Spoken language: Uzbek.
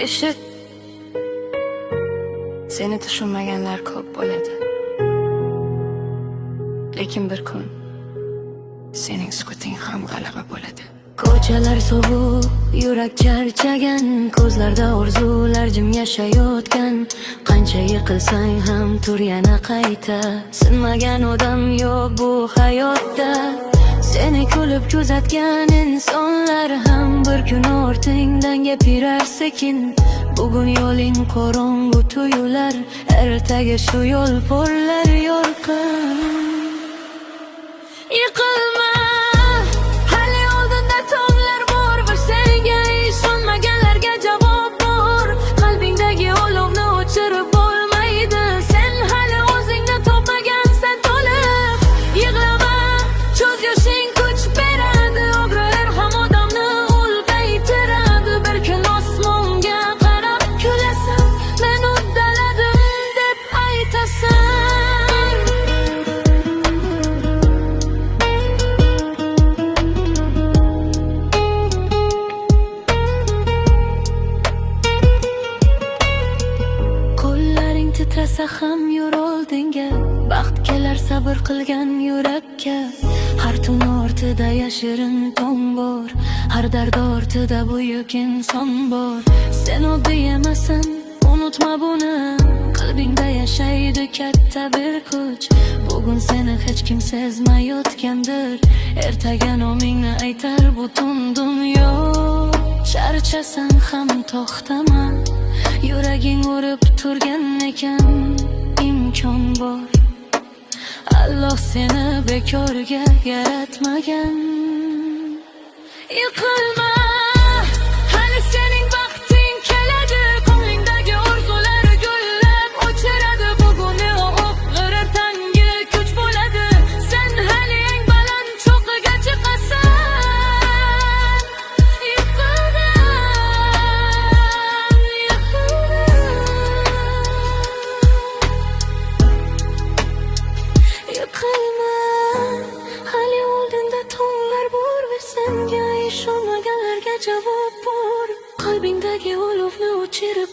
eshit, seni tushunmaganlar ko'p bo'ladi, lekin bir kun sening sukuting ham g'alaba bo'ladi. Ko'chalar sovuq, yurak charchagan, ko'zlarda orzular jim yashayotgan. Qancha yiqilsang ham tur yana qayta, sinmagan odam yo'q bu hayotda. Seni kulib kuzatgan insonlar ham bir kun ortingdan gapirar sekin. Bugun yo'ling qorong'u tuyular, ertaga shu yo'l porlar yorqin. Yiqilma, hali oldinda tonglar bor va senga ishonmaganlarga javob bor. Qalbingdagi olovni o'chirib bo'lmaydi, sen hali o'zingni topmagansan to'liq. Yig'lama, ko'z yoshing kuch beradi, obro'lar ham odamni ulg'aytiradi. Bir kun osmonga qarab kulasan, men uddaladim deb aytasan. Qo'llaring titrasa ham yur oldinga, baxt kelar sabr qilgan yurakka. Har tun ortida yashirin tong bor, har dard ortida buyuk inson bor. Sen oddiy emasan, unutma buni, qalbingda yashaydi katta bir kuch. Bugun seni hech kim sezmayotgandir, ertaga nomingni aytar butun dunyo. Charchasan ham to'xtama, yuraging urib turgan ekan, imkon bor. Alloh seni bekorga yaratmagan. Yiqilma, hali sening vaqting keladi, ko'nglingdagi orzular gullab o'chiradi. Bugun o'g'ir tangi kuch bo'ladi, sen hali eng baland cho'qqiga chiqasan. Yiqilma, yiqilma, hali oldinda tonglar bor va senga ishonmaganlarga javob bor. Qalbingdagi olovni o'chirib